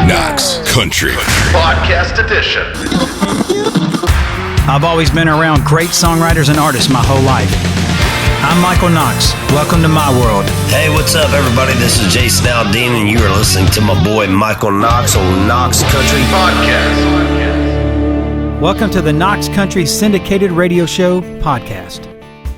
Knox Country Podcast Edition. I've always been around great songwriters and artists my whole life. I'm Michael Knox. Welcome to my world. Hey, what's up, everybody? This is Jason Aldean, and you are listening to my boy Michael Knox on Knox Country Podcast. Welcome to the Knox Country Syndicated Radio Show podcast.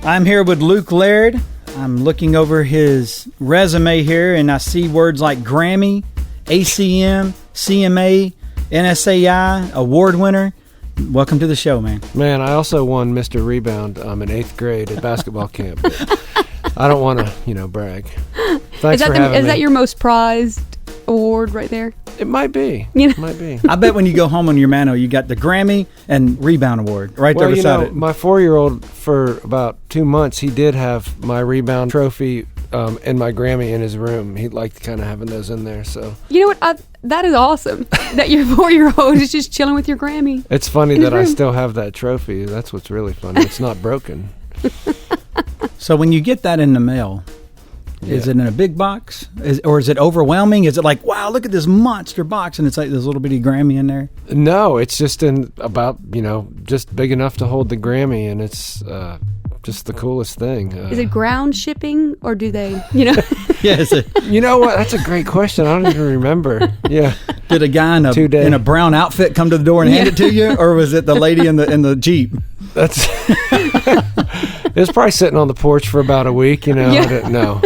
I'm here with Luke Laird. I'm looking over his resume here, and I see words like Grammy, ACM, CMA, NSAI, award winner. Welcome to the show, man. Man, I also won Mr. Rebound in 8th grade at basketball camp. I don't want to, brag. Thanks for having me. Is that your most prized award right there? It might be. It might be. I bet when you go home on your mantle, you got the Grammy and Rebound Award right there beside it. My 4-year-old, for about 2 months, he did have my Rebound trophy and my Grammy in his room. He liked kind of having those in there. So you know what? That is awesome. That your 4-year-old is just chilling with your Grammy. It's funny that I still have that trophy. That's what's really funny. It's not broken. So when you get that in the mail, is it in a big box? Or is it overwhelming? Is it like, wow, look at this monster box, and it's like this little bitty Grammy in there? No, it's just in about, just big enough to hold the Grammy, and it's just the coolest thing. Is it ground shipping, or do they, Yeah, is it? You know what? That's a great question. I don't even remember. Yeah. Did a guy in a brown outfit come to the door and hand it to you, or was it the lady in the Jeep? That's it was probably sitting on the porch for about a week, I didn't know.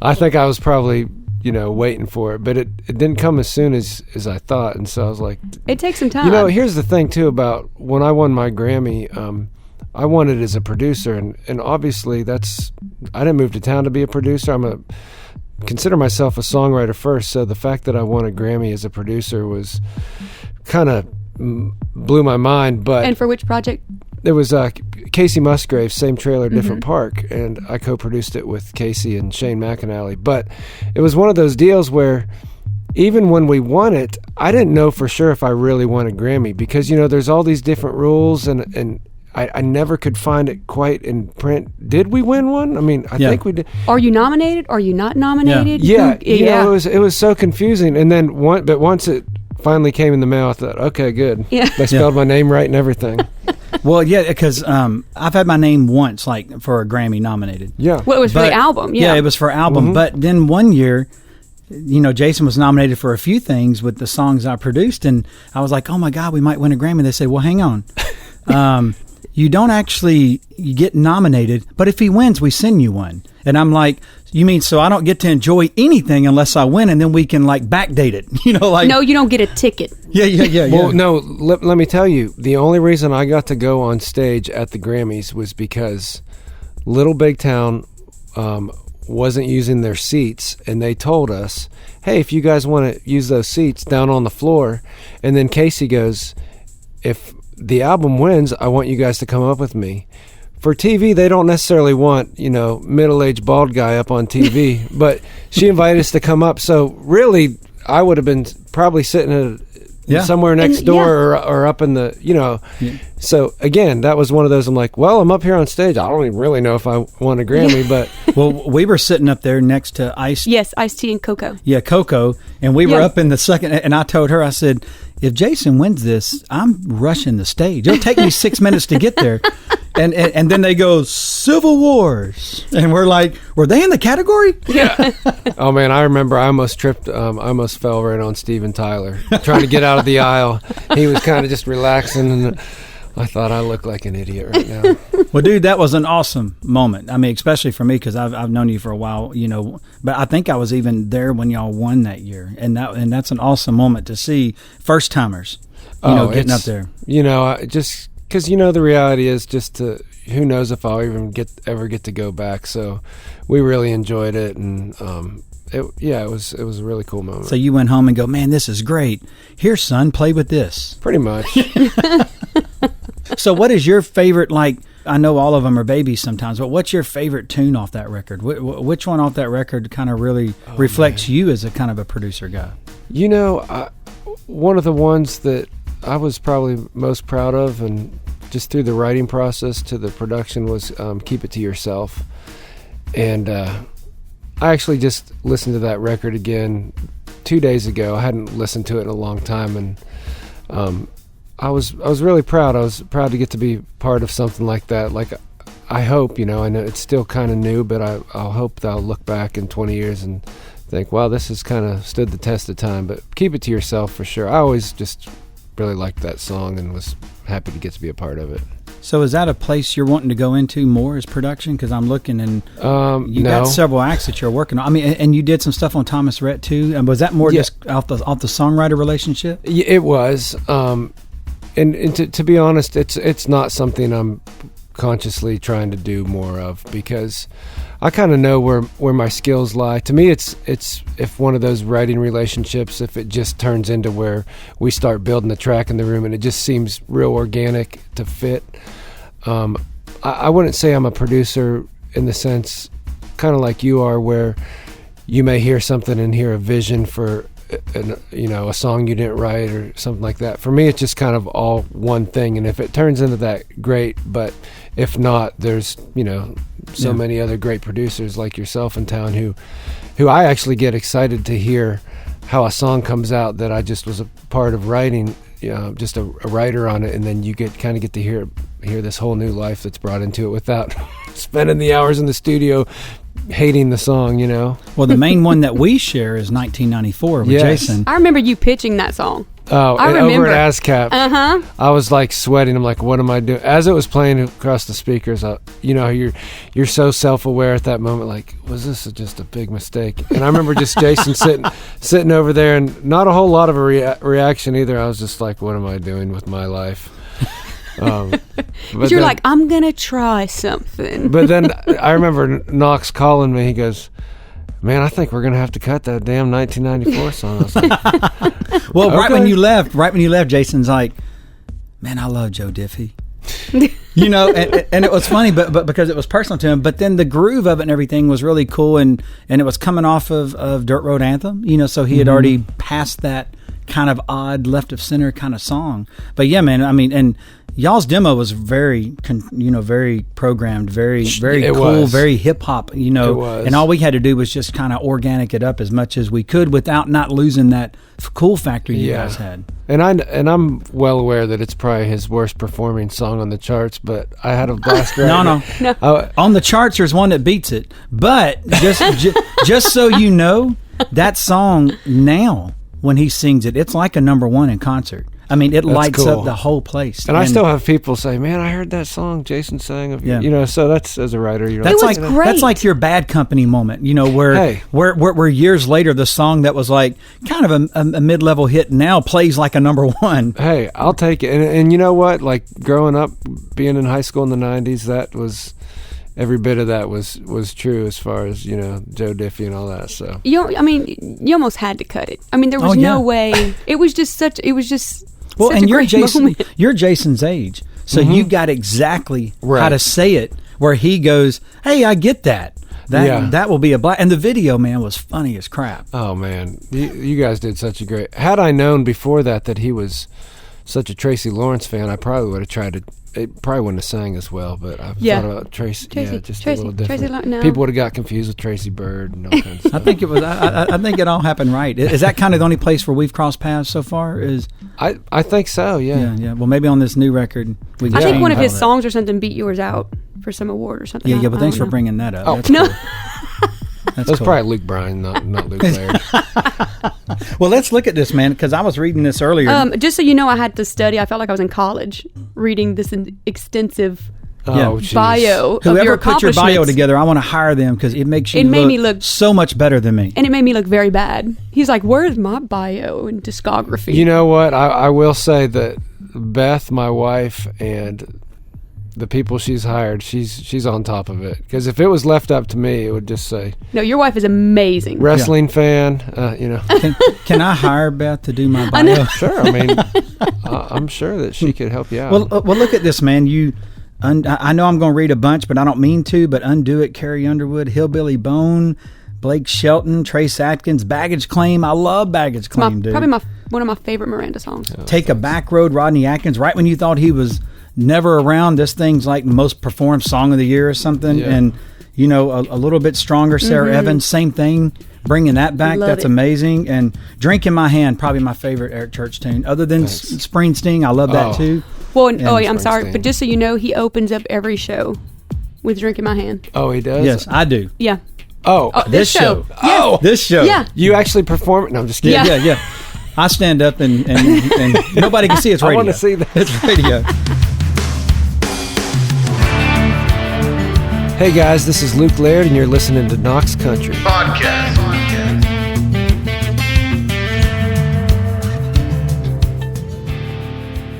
I think I was probably, waiting for it, but it didn't come as soon as I thought, and so I was like... It takes some time. Here's the thing, too, about when I won my Grammy, I won it as a producer, and obviously I didn't move to town to be a producer. Consider myself a songwriter first, so the fact that I won a Grammy as a producer was kind of blew my mind. But and for which project? It was Kacey Musgraves, same trailer, different park, and I co-produced it with Kacey and Shane McAnally. But it was one of those deals where even when we won it, I didn't know for sure if I really won a Grammy because, there's all these different rules, and I never could find it quite in print. Did we win one? I mean, I think we did. Are you nominated? Are you not nominated? Yeah. It was so confusing. And then once it finally came in the mail, I thought, okay, good. Yeah. They spelled my name right and everything. Well, yeah, because I've had my name once, like, for a Grammy nominated. Yeah. Well, it was for the album. Yeah, it was for album. Mm-hmm. But then one year, Jason was nominated for a few things with the songs I produced, and I was like, oh, my God, we might win a Grammy. They said, well, hang on. You don't actually get nominated, but if he wins, we send you one. And I'm like, you mean so I don't get to enjoy anything unless I win, and then we can backdate it? No, you don't get a ticket. Yeah. Well, no, let me tell you, the only reason I got to go on stage at the Grammys was because Little Big Town wasn't using their seats, and they told us, hey, if you guys want to use those seats down on the floor, and then Kacey goes, if the album wins, I want you guys to come up with me. For TV, they don't necessarily want, middle-aged bald guy up on TV, but she invited us to come up. So really, I would have been probably sitting somewhere next door or up in the, Yeah. So again, that was one of those, I'm like, well, I'm up here on stage. I don't even really know if I won a Grammy, but... Well, we were sitting up there next to Ice... Yes, Iced Tea and Cocoa. Yeah, Cocoa. And we were up in the second... And I told her, I said, if Jason wins this, I'm rushing the stage. It'll take me 6 minutes to get there. And then they go, Civil Wars. And we're like, were they in the category? Yeah. Oh, man, I remember I almost tripped. I almost fell right on Steven Tyler trying to get out of the aisle. He was kind of just relaxing, and I thought I looked like an idiot right now. Well, dude, that was an awesome moment. I mean, especially for me, because I've known you for a while, but I think I was even there when y'all won that year. And that's an awesome moment to see first-timers, getting up there. Just... Because the reality is who knows if I'll even ever get to go back. So we really enjoyed it, and it was a really cool moment. So you went home and go, man, this is great. Here, son, play with this. Pretty much. So what is your favorite, I know all of them are babies sometimes, but what's your favorite tune off that record? Which one off that record kind of really reflects you as a kind of a producer guy? One of the ones that I was probably most proud of, and just through the writing process to the production, was Keep It to Yourself. And I actually just listened to that record again 2 days ago. I hadn't listened to it in a long time, and I was really proud. I was proud to get to be part of something like that. Like, I hope, I know it's still kind of new, but I'll hope that I'll look back in 20 years and think, wow, this has kind of stood the test of time. But keep it to yourself for sure. I always just really liked that song and was happy to get to be a part of it. So is that a place you're wanting to go into more, as production? Because I'm looking, and you no. got several acts that you're working on. I mean, and you did some stuff on Thomas Rhett too. And was that more just off the songwriter relationship? Yeah, it was. And to be honest, it's not something I'm consciously trying to do more of, because I kind of know where my skills lie. To me, it's if one of those writing relationships, if it just turns into where we start building the track in the room and it just seems real organic to fit. I wouldn't say I'm a producer in the sense, kind of like you are, where you may hear something and hear a vision for a song you didn't write or something like that. For me, it's just kind of all one thing, and if it turns into that, great. But if not, there's so many other great producers like yourself in town who I actually get excited to hear how a song comes out that I just was a part of writing, just a writer on it, and then you get to hear this whole new life that's brought into it without spending the hours in the studio hating the song, Well, the main one that we share is 1994 with Jason. I remember you pitching that song. Oh, I remember. Over at ASCAP. I was like sweating. I'm like, what am I doing? As it was playing across the speakers, you're so self-aware at that moment. Like, was this just a big mistake? And I remember just Jason sitting over there, and not a whole lot of a reaction either. I was just like, what am I doing with my life? But you're like, I'm gonna try something. But then I remember Knox calling me. He goes, man, I think we're gonna have to cut that damn 1994 song. I was like, well, okay. Right when you left, Jason's like, man, I love Joe Diffie. And it was funny, but because it was personal to him. But then the groove of it and everything was really cool, and it was coming off of Dirt Road Anthem. So he had already passed that kind of odd left of center kind of song. But yeah, man, I mean, and y'all's demo was very, very programmed, very cool, very hip hop, It was. And all we had to do was just kind of organic it up as much as we could without not losing that cool factor you guys had. And I'm well aware that it's probably his worst performing song on the charts, but I had a blast. No. On the charts, there's one that beats it. But just so you know, that song now, when he sings it, it's like a number one in concert. I mean, it lights up the whole place. And I still have people say, man, I heard that song Jason sang of you. So that's, as a writer, that's like great. That's like your Bad Company moment, where years later the song that was like kind of a mid-level hit now plays like a number one. Hey, I'll take it. And you know what? Like, growing up, being in high school in the 90s, that was... Every bit of that was true as far as, Joe Diffie and all that. So you almost had to cut it. I mean, there was no way. It was just such well, such and a great moment. You're Jason's age, so you got exactly how to say it. Where he goes, "Hey, I get that. That will be a black." And the video, man, was funny as crap. Oh man, you guys did such a great. Had I known before that he was such a Tracy Lawrence fan, I probably would have tried to. It probably wouldn't have sang as well, but I thought about Tracy. Yeah, just a little different. People would have got confused with Tracy Bird and all kinds of stuff. I think it was. I think it all happened right. Is that kind of the only place where we've crossed paths so far? I think so. Yeah. Yeah. Well, maybe on this new record, we. I think one of his songs or something beat yours out for some award or something. Yeah. But thanks for bringing that up. Oh, that's no. Cool. That's probably Luke Bryan, not Luke Laird. Well, let's look at this, man, because I was reading this earlier. Just so you know, I had to study. I felt like I was in college reading this extensive bio of your Whoever put your bio accomplishments. together, I want to hire them because it makes you made me look so much better than me. And it made me look very bad. He's like, where's my bio and discography? You know what? I will say that Beth, my wife, and the people she's hired, she's on top of it. Because if it was left up to me, it would just say, no, your wife is amazing. Wrestling fan, Can I hire Beth to do my bio? Sure. I mean, I'm sure that she could help you out. Well, look at this, man. I know I'm going to read a bunch, but I don't mean to. But Undo It, Carrie Underwood, Hillbilly Bone, Blake Shelton, Trace Atkins, Baggage Claim. I love Baggage Claim, dude. Probably one of my favorite Miranda songs. Take a Back Road, Rodney Atkins. Right when you thought he was never around, this thing's like most performed song of the year or something. Yeah. And you know, a little bit stronger. Sarah Evans, same thing. Bringing that back, Love that's it. amazing. And Drink in My Hand, probably my favorite Eric Church tune. Other than Springsteen, I love that too. Well, And I'm sorry, Springsteen. but just so you know, he opens up every show with Drink in My Hand. Oh, he does? Yes, I do. Yeah. Oh, This show. Yes. Oh. This show. Yeah. you actually perform it? No, I'm just kidding. Yeah. Yeah. I stand up and nobody can see it's I radio. want to see that. It's radio. Hey guys, this is Luke Laird, and you're listening to Knox Country. Podcast.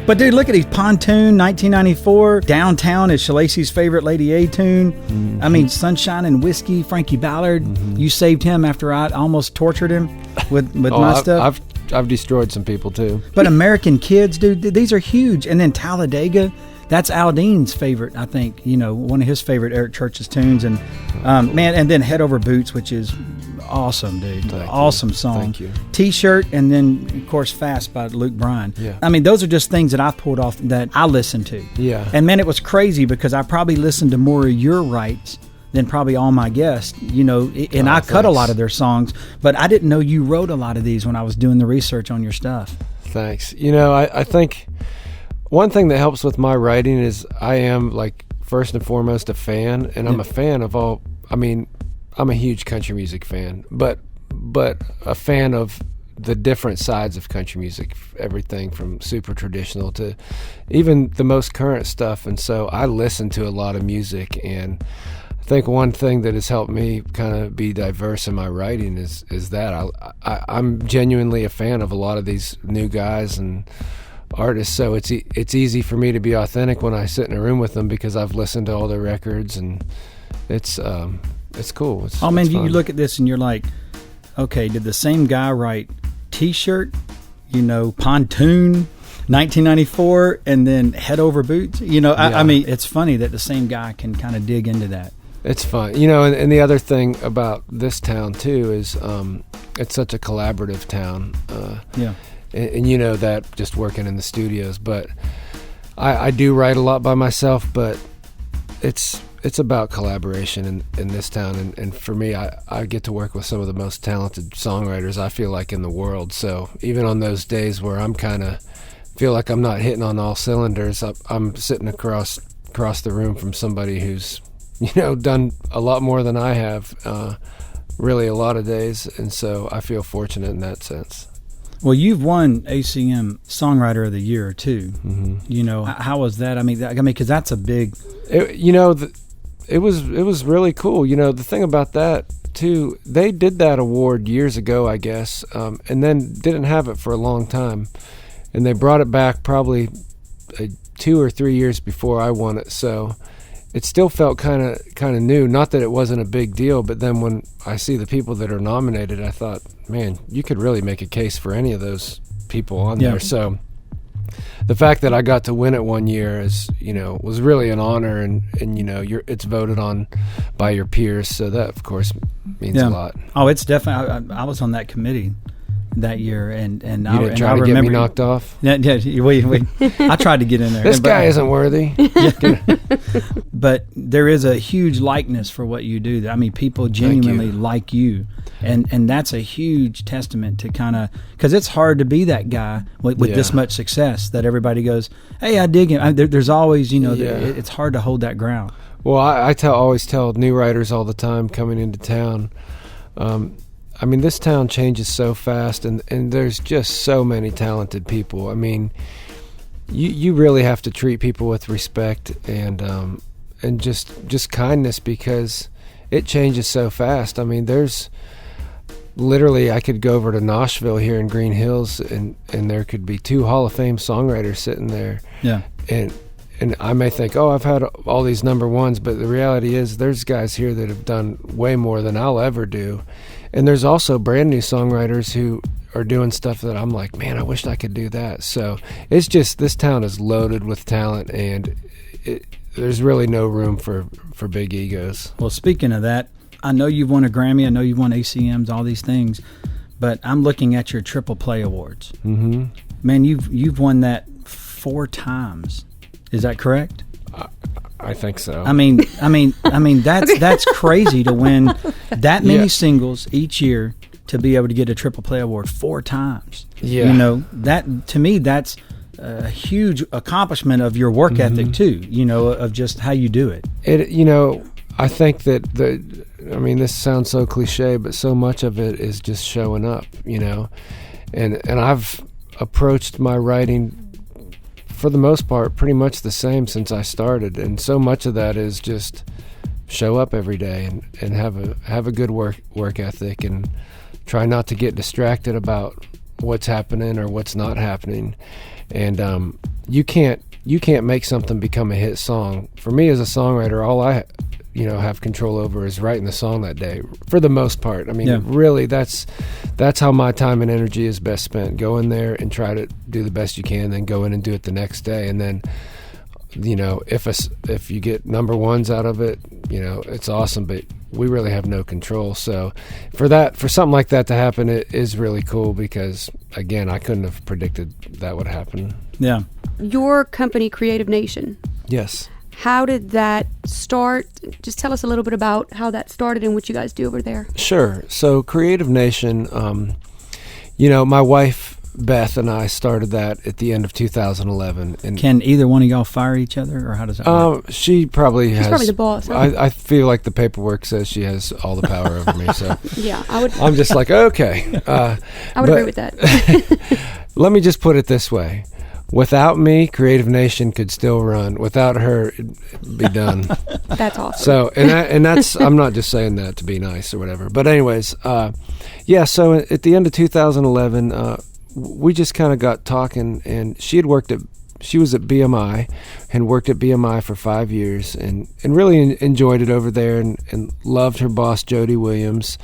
But dude, look at these. Pontoon, 1994. Downtown is Shalacy's favorite Lady A tune. I mean, Sunshine and Whiskey, Frankie Ballard. You saved him after I almost tortured him with my stuff. I've destroyed some people too. But American Kids, dude, these are huge. And then Talladega, that's Aldean's favorite, I think, you know, one of his favorite Eric Church's tunes. And man, and then Head Over Boots, which is awesome, dude. Awesome song. Thank you. T-Shirt, and then, of course, Fast by Luke Bryan. Yeah. I mean, those are just things that I pulled off that I listened to. Yeah. And man, it was crazy because I probably listened to more of your rights than probably all my guests, you know, and I cut a lot of their songs, but I didn't know you wrote a lot of these when I was doing the research on your stuff. Thanks. You know, I think one thing that helps with my writing is I am, like, first and foremost a fan, and I'm a fan of all. I mean, I'm a huge country music fan, but a fan of the different sides of country music, everything from super traditional to even the most current stuff. And so I listen to a lot of music, and I think one thing that has helped me kind of be diverse in my writing is that I'm genuinely a fan of a lot of these new guys and artists. So it's easy for me to be authentic when I sit in a room with them because I've listened to all their records, and it's cool. Oh man, it's you fun. look at this and you're like, okay, did the same guy write T-Shirt, you know, Pontoon, 1994, and then Head Over Boots? You know, I mean, it's funny that the same guy can kind of dig into that. It's fun. You know, and the other thing about this town too is it's such a collaborative town. And you know that just working in the studios. But I do write a lot by myself, but it's about collaboration in this town. And for me, I get to work with some of the most talented songwriters I feel like in the world. So even on those days where I'm kind of feel like I'm not hitting on all cylinders, I'm sitting across the room from somebody who's, you know, done a lot more than I have, really a lot of days. And so I feel fortunate in that sense. Well, you've won ACM Songwriter of the Year too. Mm-hmm. You know, how was that? I mean, because that's a big. It was really cool. You know, the thing about that too, they did that award years ago, I guess, and then didn't have it for a long time, and they brought it back probably 2 or 3 years before I won it. So it still felt kind of new. Not that it wasn't a big deal, but then when I see the people that are nominated, I thought, man, you could really make a case for any of those people on there. So the fact that I got to win it one year is, you know, was really an honor, and you know, it's voted on by your peers, so that of course means a lot. Oh, it's definitely. I was on that committee that year, and you didn't try to get me knocked off. Yeah, I tried to get in there. This guy isn't worthy. But there is a huge likeness for what you do. I mean, people genuinely like you, and that's a huge testament to kind of, because it's hard to be that guy with this much success that everybody goes, hey, I dig him. There's always, you know, it's hard to hold that ground. Well, I always tell new writers all the time coming into town, I mean, this town changes so fast, and there's just so many talented people. I mean, you really have to treat people with respect and just kindness, because it changes so fast. I mean, there's literally, I could go over to Nashville here in Green Hills, and there could be 2 Hall of Fame songwriters sitting there. Yeah. And I may think, oh, I've had all these number ones, but the reality is there's guys here that have done way more than I'll ever do. And there's also brand new songwriters who are doing stuff that I'm like, man, I wish I could do that. So it's just, this town is loaded with talent, and there's really no room for big egos. Well, speaking of that, I know you've won a Grammy. I know you've won ACMs, all these things. But I'm looking at your Triple Play Awards. Mm-hmm. Man, you've won that 4 times. Is that correct? I think so. I mean, that's crazy to win that many singles each year, to be able to get a triple play award 4 times. Yeah. You know, that to me, that's a huge accomplishment of your work ethic too, you know, of just how you do it. You know, I think that this sounds so cliche, but so much of it is just showing up, you know, and I've approached my writing for the most part pretty much the same since I started, and so much of that is just show up every day and have a good work ethic, and try not to get distracted about what's happening or what's not happening. And you can't make something become a hit song. For me as a songwriter, all I have control over is writing the song that day, for the most part. I mean, really, that's how my time and energy is best spent. Go in there and try to do the best you can, then go in and do it the next day. And then, you know, if you get number ones out of it, you know, it's awesome, but we really have no control. So for something like that to happen, it is really cool, because again, I couldn't have predicted that would happen. Yeah. Your company, Creative Nation. Yes. How did that start? Just tell us a little bit about how that started and what you guys do over there. Sure. So Creative Nation, you know, my wife, Beth, and I started that at the end of 2011. And can either one of y'all fire each other, or how does that work? She's probably the boss. Huh? I feel like the paperwork says she has all the power over me. So yeah, I'm just like, okay. I would agree with that. Let me just put it this way. Without me, Creative Nation could still run. Without her, it'd be done. That's awesome. So, and that's, I'm not just saying that to be nice or whatever. But anyways, so at the end of 2011, we just kind of got talking, and she was at BMI and worked at BMI for 5 years, and really enjoyed it over there, and loved her boss, Jody Williams.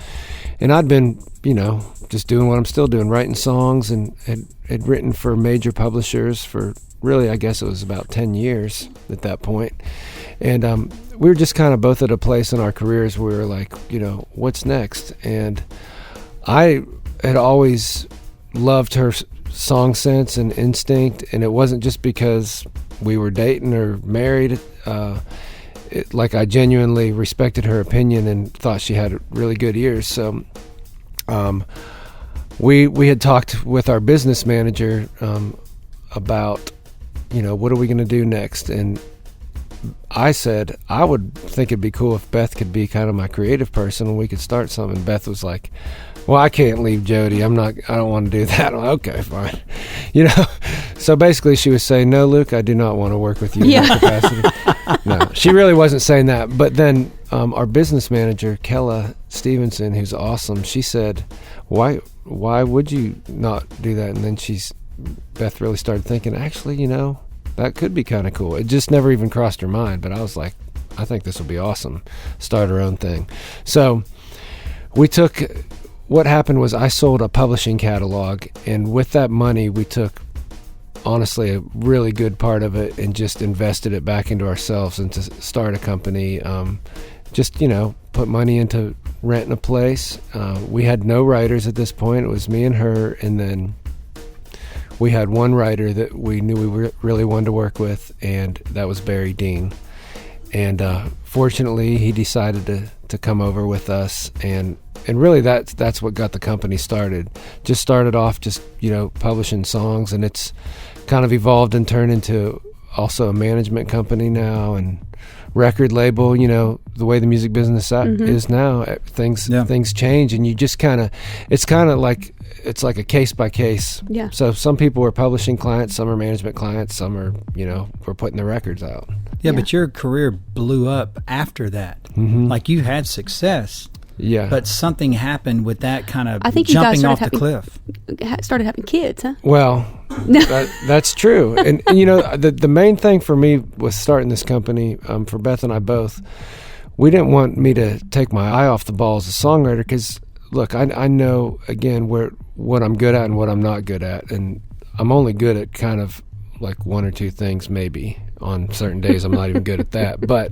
And I'd been, you know, just doing what I'm still doing, writing songs, and had written for major publishers for really, I guess it was about 10 years at that point. And we were just kind of both at a place in our careers where we were like, you know, what's next? And I had always loved her song sense and instinct, and it wasn't just because we were dating or married. Like, I genuinely respected her opinion and thought she had really good ears. So we had talked with our business manager about, you know, what are we going to do next? And I said I would think it'd be cool if Beth could be kind of my creative person and we could start something. And Beth was like, well, I can't leave Jody. I don't want to do that. I'm like, okay, fine. You know, so basically she was saying, no, Luke, I do not want to work with you in that capacity. No, she really wasn't saying that. But then our business manager, Kella Stevenson, who's awesome, she said, why would you not do that? And then Beth really started thinking, actually, you know, that could be kind of cool. It just never even crossed her mind. But I was like, I think this will be awesome. Start our own thing. So what happened was I sold a publishing catalog, and with that money we took, honestly, a really good part of it and just invested it back into ourselves and to start a company. Just, you know, put money into renting a place. We had no writers at this point. It was me and her, and then we had one writer that we knew we really wanted to work with, and that was Barry Dean. And fortunately, he decided to come over with us, and really that's what got the company started. Just started off just, you know, publishing songs, and it's kind of evolved and turned into also a management company now, and record label. You know, the way the music business is now, things change, and you just it's like a case by case. Yeah. So some people are publishing clients, some are management clients, some are, you know, we're putting the records out. Yeah, but your career blew up after that. Mm-hmm. Like, you had success. Yeah. But something happened with that kind of I think you guys jumping off the cliff. Started having kids, huh? Well, that's true. And you know, the main thing for me with starting this company, for Beth and I both, we didn't want me to take my eye off the ball as a songwriter, because, look, I know, again, what I'm good at and what I'm not good at. And I'm only good at kind of like one or two things, maybe. On certain days, I'm not even good at that. But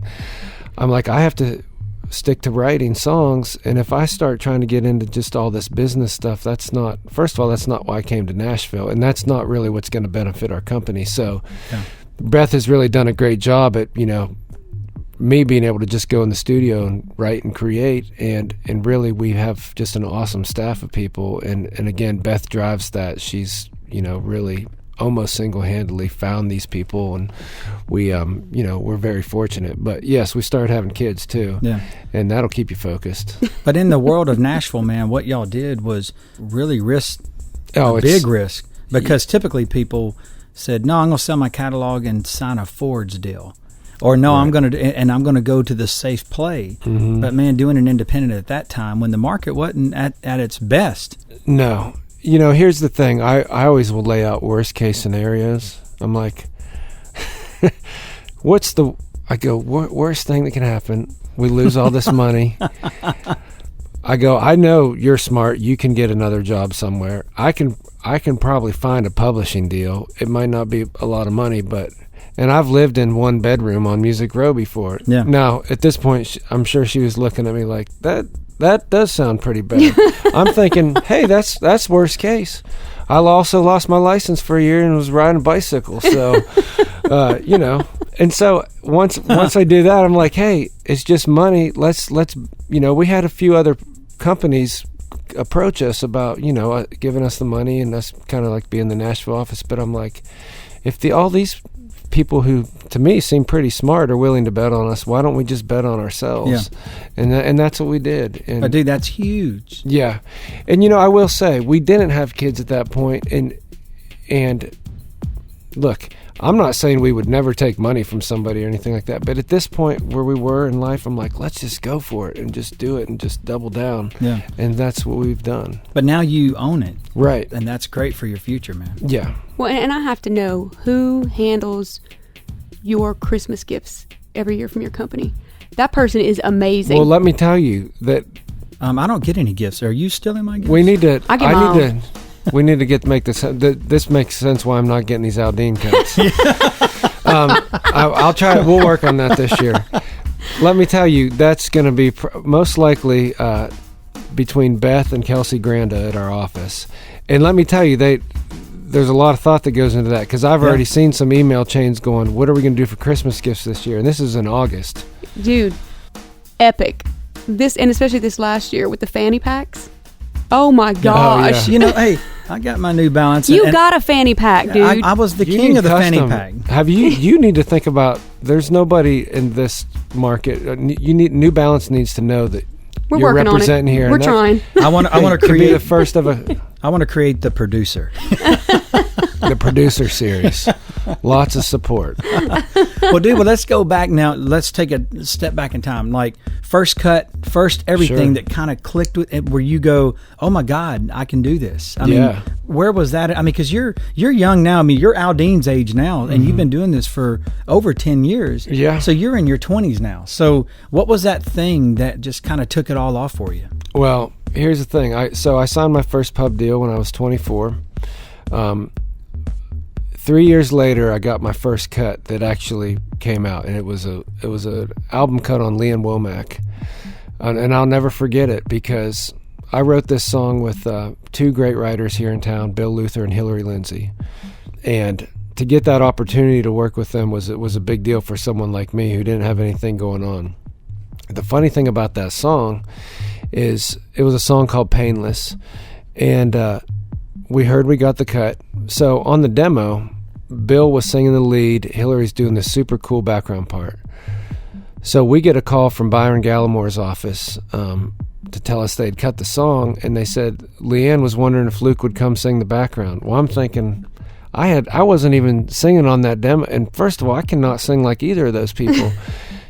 I'm like, I have to stick to writing songs, and if I start trying to get into just all this business stuff, that's not why I came to Nashville, and that's not really what's going to benefit our company. So Beth has really done a great job at, you know, me being able to just go in the studio and write and create, and really we have just an awesome staff of people, and again, Beth drives that. She's, really almost single-handedly found these people, and we we're very fortunate. But yes, we started having kids too. Yeah. And that'll keep you focused. But in the world of Nashville, man, what y'all did was really Oh, big risk, because typically people said, no, I'm going to sell my catalog and sign a Ford's deal. Or no, Right. I'm going to go to the safe play. Mm-hmm. But man, doing an independent at that time when the market wasn't at its best. No. Here's the thing. I always will lay out worst case scenarios. I'm like, worst thing that can happen? We lose all this money. I go, I know you're smart. You can get another job somewhere. I can probably find a publishing deal. It might not be a lot of money, and I've lived in one bedroom on Music Row before. Yeah. Now, at this point, I'm sure she was looking at me like, that does sound pretty bad. I'm thinking, hey, that's worst case. I also lost my license for a year and was riding a bicycle. So, and so once I do that, I'm like, hey, it's just money. Let's we had a few other companies approach us about, giving us the money and us kind of like being the Nashville office. But I'm like, if all these people who to me seem pretty smart are willing to bet on us, why don't we just bet on ourselves? Yeah. And that's what we did. And But dude, that's huge. yeah. And I will say we didn't have kids at that point, and look, I'm not saying we would never take money from somebody or anything like that, but at this point where we were in life, I'm like, let's just go for it and just do it and just double down. Yeah. And that's what we've done. But now you own it. Right. And that's great for your future, man. Yeah. Well, and I have to know who handles your Christmas gifts every year from your company. That person is amazing. Well, let me tell you that I don't get any gifts. Are you stealing my gifts? we need to. I get my own. We need to make this. This makes sense why I'm not getting these Aldine cuts. I'll try it. We'll work on that this year. Let me tell you, that's going to be most likely between Beth and Kacey Granda at our office. And let me tell you, there's a lot of thought that goes into that, because I've already seen some email chains going, what are we going to do for Christmas gifts this year? And this is in August. Dude, epic. This, and especially this last year with the fanny packs. Oh my gosh. yeah. Hey, I got my New Balance. You got a fanny pack, dude. I was the You king need of the fanny custom. pack. Have you need to think about, there's nobody in this market. New Balance needs to know that We're you're working on it. representing here. We're and trying. I want to could be create the first of I want to create the producer. the producer series. Lots of support. Well, let's go back now. Let's take a step back in time. Like first cut, first everything Sure. that kind of clicked with it, where you go, oh my God, I can do this. I mean, where was that? I mean, because you're young now. I mean, you're Aldine's age now, and you've been doing this for over 10 years. Yeah. So you're in your 20s now. So what was that thing that just kind of took it all off for you? Well, here's the thing. I signed my first pub deal when I was 24. 3 years later, I got my first cut that actually came out, and it was an album cut on Lee and Womack, and I'll never forget it, because I wrote this song with two great writers here in town, Bill Luther and Hillary Lindsay, and to get that opportunity to work with them was a big deal for someone like me who didn't have anything going on. The funny thing about that song is it was a song called Painless, and we got the cut. So on the demo, Bill was singing the lead, Hillary's doing the super cool background part. So we get a call from Byron Gallamore's office to tell us they'd cut the song, and they said Leanne was wondering if Luke would come sing the background. Well, I'm thinking I wasn't even singing on that demo, and first of all, I cannot sing like either of those people.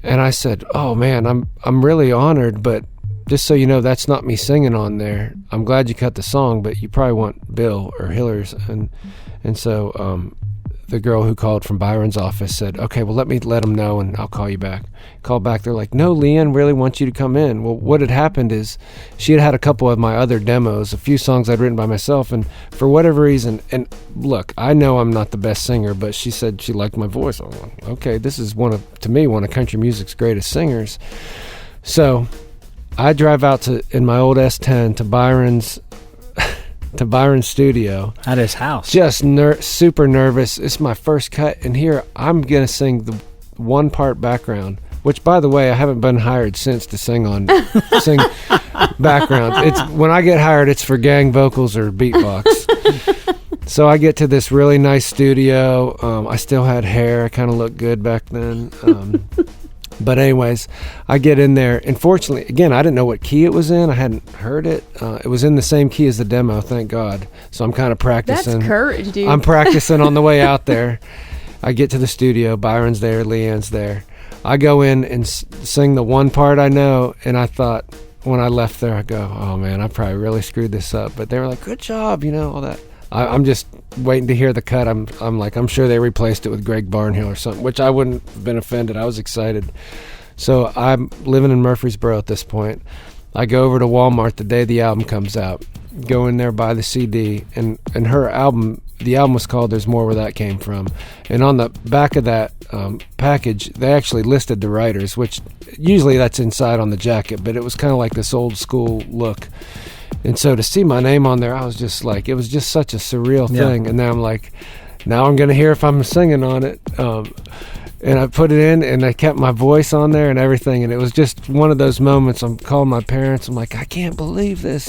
And I said, oh man, I'm really honored, but just so you know, that's not me singing on there. I'm glad you cut the song, but you probably want Bill or Hillary's. And so the girl who called from Byron's office said, okay, well, let them know and I'll call you back. Called back. They're like, no, Leanne really wants you to come in. Well, what had happened is she had a couple of my other demos, a few songs I'd written by myself, and for whatever reason, and look, I know I'm not the best singer, but she said she liked my voice. I'm like, okay, this is one of country music's greatest singers. So I drive out in my old S10 to Byron's studio At his house. just super nervous. It's my first cut, and here I'm gonna sing the one part background which, by the way, I haven't been hired since to sing backgrounds. It's when I get hired, it's for gang vocals or beatbox. So I get to this really nice studio. I still had hair. I kind of looked good back then. But anyways, I get in there. And fortunately, again, I didn't know what key it was in. I hadn't heard it. It was in the same key as the demo, thank God. So I'm kind of practicing. That's courage, dude. I'm practicing on the way out there. I get to the studio. Byron's there. Leanne's there. I go in and sing the one part I know. And I thought, when I left there, I go, oh, man, I probably really screwed this up. But they were like, good job, all that. I'm just waiting to hear the cut. I'm like, I'm sure they replaced it with Greg Barnhill or something, which I wouldn't have been offended. I was excited. So I'm living in Murfreesboro at this point. I go over to Walmart the day the album comes out, go in there, buy the CD, and her album, the album was called There's More Where That Came From. And on the back of that package, they actually listed the writers, which usually that's inside on the jacket, but it was kind of like this old school look. And so to see my name on there, I was just like, it was just such a surreal thing. And now I'm like, now I'm going to hear if I'm singing on it. And I put it in, and I kept my voice on there and everything. And it was just one of those moments. I'm calling my parents. I'm like, I can't believe this.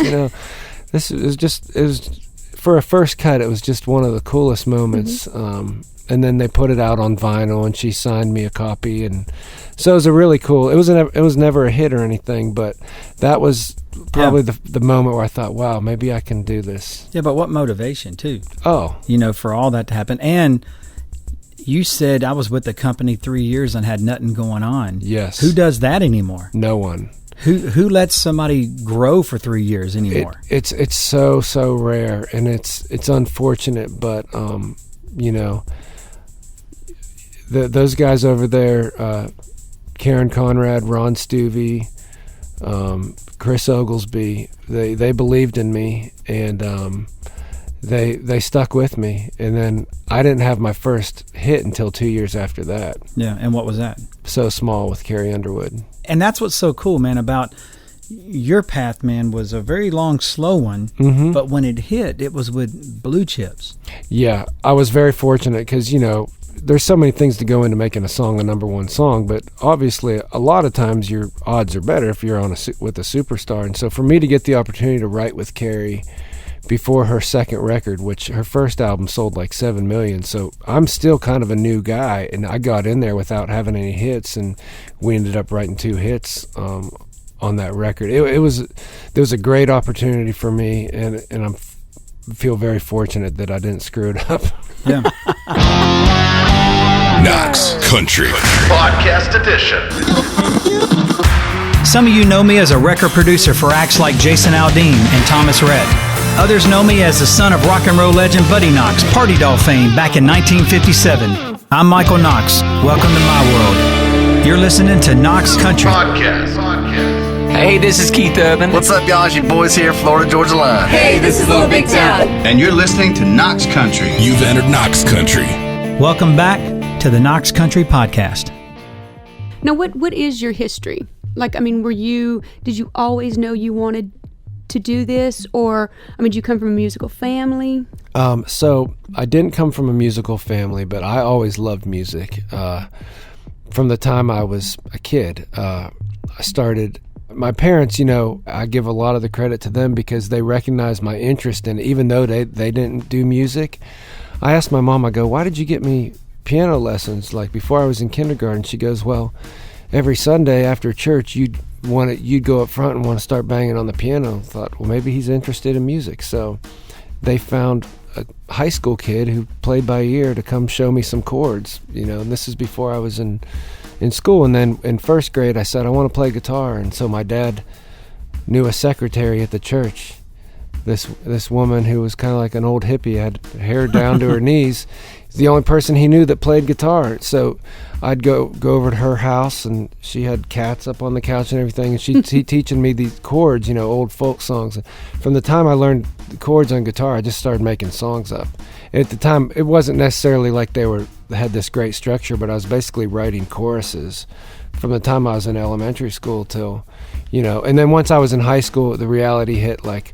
This is just, it was, for a first cut, it was just one of the coolest moments. Mm-hmm. And then they put it out on vinyl, and she signed me a copy. And so it was a really cool, it was never a hit or anything, but that was probably the moment where I thought, wow, maybe I can do this. Yeah, but what motivation, too. Oh. For all that to happen. And you said I was with the company 3 years and had nothing going on. Yes. Who does that anymore? No one. Who lets somebody grow for 3 years anymore? It's so rare, and it's unfortunate, but those guys over there, Karen Conrad, Ron Stuvey, Chris Oglesby, they believed in me, and they stuck with me. And then I didn't have my first hit until 2 years after that. Yeah, and what was that? So Small with Carrie Underwood. And that's what's so cool, man, about your path, man, was a very long, slow one, mm-hmm. but when it hit, it was with Blue Chips. Yeah, I was very fortunate because, there's so many things to go into making a song a number one song, but obviously a lot of times your odds are better if you're with a superstar. And so for me to get the opportunity to write with Carrie before her second record, which her first album sold like 7 million, so I'm still kind of a new guy, and I got in there without having any hits, and we ended up writing 2 hits on that record. There was a great opportunity for me, and I feel very fortunate that I didn't screw it up. Yeah. Knox Country Podcast Edition. Some of you know me as a record producer for acts like Jason Aldean and Thomas Rhett. Others know me as the son of rock and roll legend Buddy Knox, Party Doll fame back in 1957. I'm Michael Knox. Welcome to my world. You're listening to Knox Country Podcast. Hey, this is Keith Urban. What's up, y'all? It's your boys here, Florida Georgia Line. Hey, this is Little Big Town. And you're listening to Knox Country. You've entered Knox Country. Welcome back to the Knox Country Podcast. Now, what is your history? Like, did you always know you wanted to do this? Or, did you come from a musical family? So I didn't come from a musical family, but I always loved music. From the time I was a kid, I started... My parents, I give a lot of the credit to them because they recognized my interest in it. Even though they didn't do music, I asked my mom, I go, why did you get me piano lessons like before I was in kindergarten? She goes, well, every Sunday after church, you'd go up front and want to start banging on the piano. I thought, well, maybe he's interested in music. So they found a high school kid who played by ear to come show me some chords, and this is before I was in school. And then in first grade, I said, I want to play guitar. And so my dad knew a secretary at the church, this woman who was kind of like an old hippie, had hair down to her knees. He's the only person he knew that played guitar. So I'd go over to her house, and she had cats up on the couch and everything, and she'd teaching me these chords, old folk songs. And from the time I learned the chords on guitar, I just started making songs up. And at the time, it wasn't necessarily like they had this great structure, but I was basically writing choruses from the time I was in elementary school till, and then once I was in high school, the reality hit, like,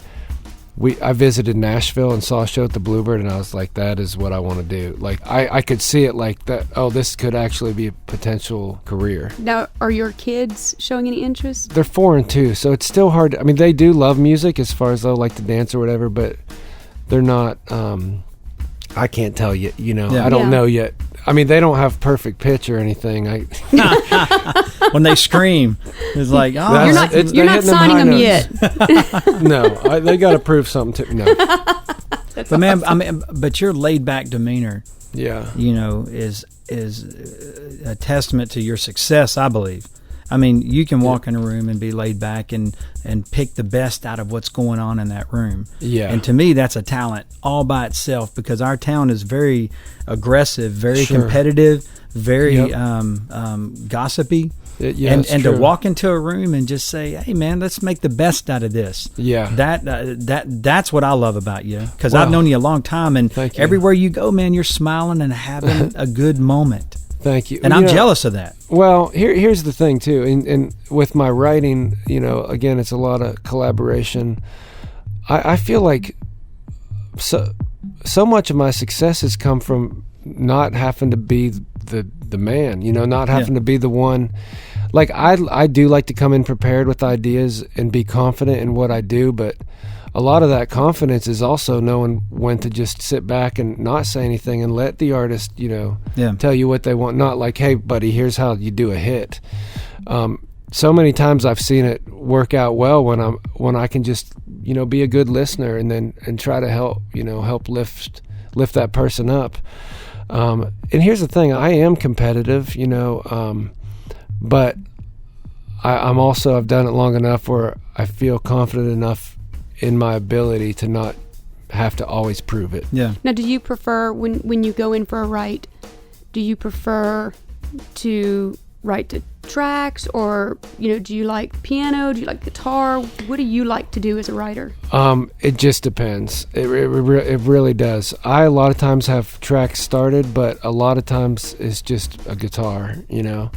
I visited Nashville and saw a show at the Bluebird, and I was like, that is what I want to do. Like, I could see it like that. Oh, this could actually be a potential career. Now, are your kids showing any interest? They're 4 and 2, so it's still hard. I mean, they do love music as far as they'll like to dance or whatever, but they're not. I can't tell you. You know, I don't know yet. I mean, they don't have perfect pitch or anything. When they scream, it's like, oh, you're not signing them yet. No, they got to prove something to me. No. But man, I mean, but your laid back demeanor, Yeah, you know, is a testament to your success, I believe. I mean, you can walk in a room and be laid back and pick the best out of what's going on in that room. Yeah. And to me, that's a talent all by itself, because our town is very aggressive, very competitive, very gossipy. And to walk into a room and just say, "Hey, man, let's make the best out of this." Yeah. That's what I love about you, because I've known you a long time, and everywhere you go, man, you're smiling and having a good moment. Thank you. And I'm jealous of that. Well, here's the thing too, and with my writing, you know, again, it's a lot of collaboration. I feel like so much of my success has come from not having to be the man, you know, not having to be the one. Like I do like to come in prepared with ideas and be confident in what I do, but a lot of that confidence is also knowing when to just sit back and not say anything and let the artist, you know, tell you what they want. Not like, hey, buddy, here's how you do a hit. So many times I've seen it work out well when I can just, you know, be a good listener and try to help lift that person up. And here's the thing, I am competitive, you know, but I'm also, I've done it long enough where I feel confident enough in my ability to not have to always prove it. Yeah. Now, do you prefer, when you go in for a write, do you prefer to write to tracks, or, you know, do you like piano? Do you like guitar? What do you like to do as a writer? It just depends. It really does. I a lot of times have tracks started, but a lot of times it's just a guitar, you know.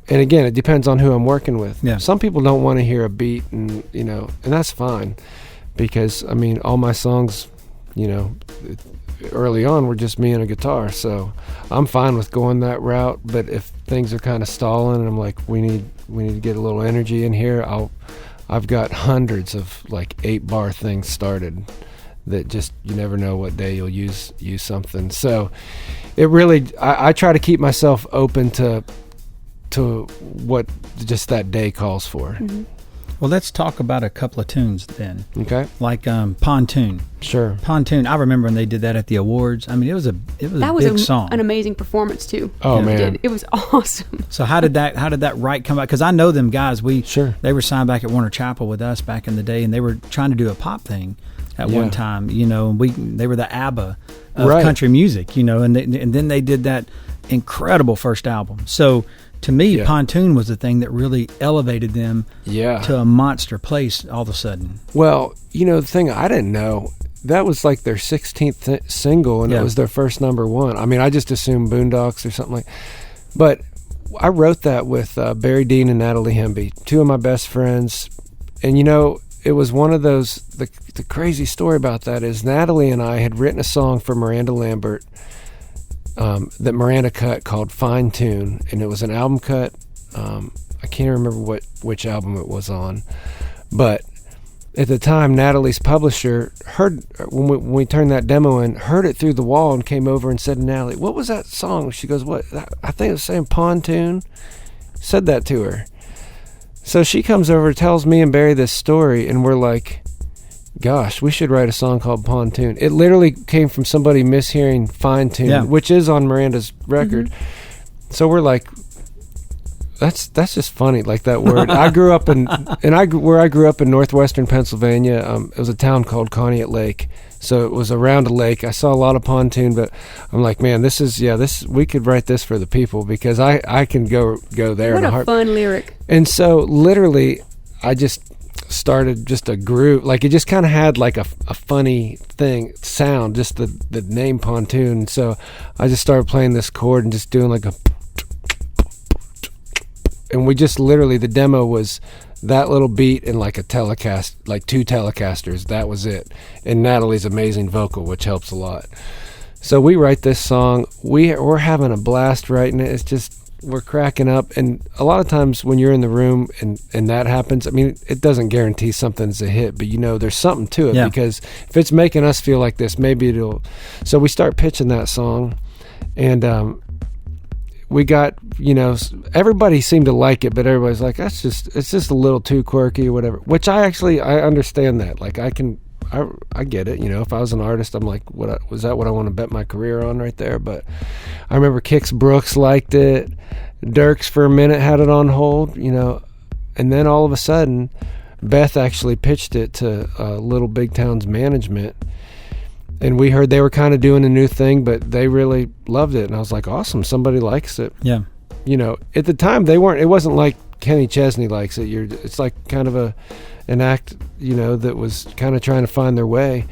And again, it depends on who I'm working with. Yeah. Some people don't want to hear a beat, and you know, and that's fine, because I mean, all my songs, you know, early on were just me and a guitar, so I'm fine with going that route. But if things are kind of stalling, and I'm like, we need to get a little energy in here, I've got hundreds of like 8-bar things started that just, you never know what day you'll use something. So it really, I try to keep myself open to what just that day calls for. Mm-hmm. Well, let's talk about a couple of tunes then. Okay. Like Pontoon. Sure. Pontoon. I remember when they did that at the awards. I mean, it was a big song. An amazing performance too. Oh man, it was awesome. So how did that write come out? Because I know them guys. They were signed back at Warner Chappell with us back in the day, and they were trying to do a pop thing at one time. You know, they were the ABBA of country music. You know, and then they did that incredible first album. So to me, Pontoon was the thing that really elevated them to a monster place all of a sudden. Well, you know, the thing I didn't know, that was like their 16th single, and it was their first number one. I mean, I just assumed Boondocks or something like. But I wrote that with Barry Dean and Natalie Hemby, two of my best friends. And, you know, it was one of those, the crazy story about that is Natalie and I had written a song for Miranda Lambert that Miranda cut called Fine Tune, and it was an album cut. I can't remember which album it was on, but at the time, Natalie's publisher heard when we turned that demo in, heard it through the wall, and came over and said to Natalie, "What was that song?" She goes, "What? I think it was saying Pontoon." Said that to her. So she comes over, tells me and Barry this story, and we're like, gosh, we should write a song called Pontoon. It literally came from somebody mishearing Fine Tune, which is on Miranda's record. Mm-hmm. So we're like, that's just funny, like that word. I grew up where I grew up in northwestern Pennsylvania. It was a town called Conneaut Lake. So it was around a lake. I saw a lot of pontoon, but I'm like, man, we could write this for the people, because I can go there. What a fun lyric. And so literally I just started just a groove, like it just kind of had like a funny sound, just the name Pontoon. So I just started playing this chord and just doing like and we just literally, the demo was that little beat and like a telecast, like 2 Telecasters, that was it. And Natalie's amazing vocal, which helps a lot. So we write this song. We're having a blast writing it. It's just, we're cracking up. And a lot of times when you're in the room and that happens, I mean, it doesn't guarantee something's a hit, but there's something to it, because if it's making us feel like this, maybe it'll. So we start pitching that song, and we got, everybody seemed to like it, but everybody's like, it's just a little too quirky or whatever, which I understand that. Like, I get it. If I was an artist, I'm like, was that what I want to bet my career on right there? But I remember Kix Brooks liked it. Dirks for a minute had it on hold, and then all of a sudden, Beth actually pitched it to Little Big Town's management, and we heard they were kind of doing a new thing, but they really loved it, and I was like, awesome, somebody likes it. Yeah. At the time it wasn't like Kenny Chesney likes it. It's like kind of an act, that was kind of trying to find their way,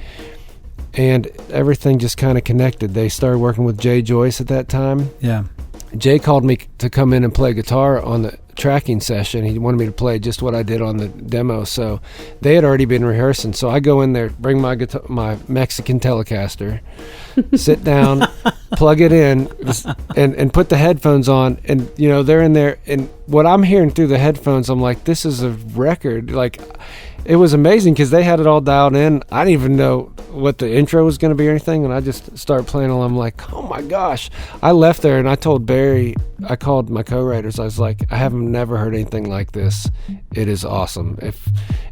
and everything just kind of connected. They started working with Jay Joyce at that time. Yeah. Jay called me to come in and play guitar on the tracking session. He wanted me to play just what I did on the demo, so they had already been rehearsing. So I go in there, bring my guitar, my Mexican Telecaster, sit down, plug it in, and put the headphones on, and they're in there, and what I'm hearing through the headphones, I'm like, this is a record. Like, it was amazing because they had it all dialed in. I didn't even know what the intro was going to be or anything, and I just started playing, and I'm like, oh my gosh. I left there and I told Barry, I called my co-writers, I was like, I have never heard anything like this. It is awesome.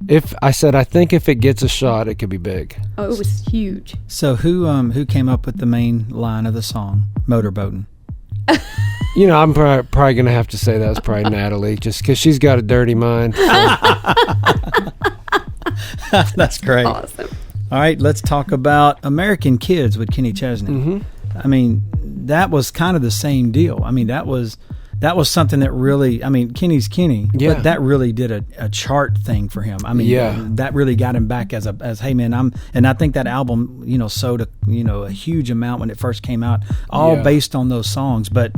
If I said, I think if it gets a shot, it could be big. Oh, it was huge. So who came up with the main line of the song, Motorboatin'? I'm probably going to have to say that was probably Natalie, just because she's got a dirty mind. That's great. Awesome. All right, let's talk about American Kids with Kenny Chesney. Mm-hmm. I mean, that was kind of the same deal. I mean, that was something that really, Kenny's Kenny, but that really did a chart thing for him. I mean, that really got him back as hey man, I think that album, sold a huge amount when it first came out, all based on those songs. But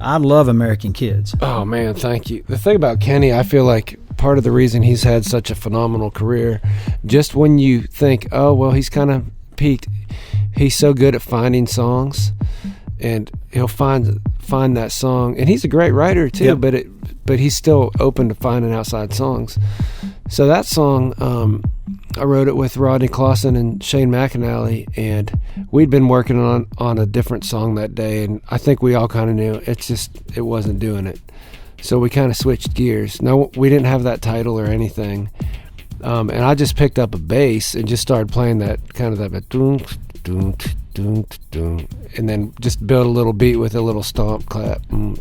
I love American Kids. Oh man, thank you. The thing about Kenny, I feel like part of the reason he's had such a phenomenal career, just when you think, oh well, he's kind of peaked, he's so good at finding songs, and he'll find that song, and he's a great writer too. Yep. But he's still open to finding outside songs. So that song, I wrote it with Rodney Clausen and Shane McAnally, and we'd been working on a different song that day, and I think we all kind of knew it wasn't doing it. So we kind of switched gears. No, we didn't have that title or anything, and I just picked up a bass and just started playing that kind of that doom, doom, doom, doom, and then just build a little beat with a little stomp clap, and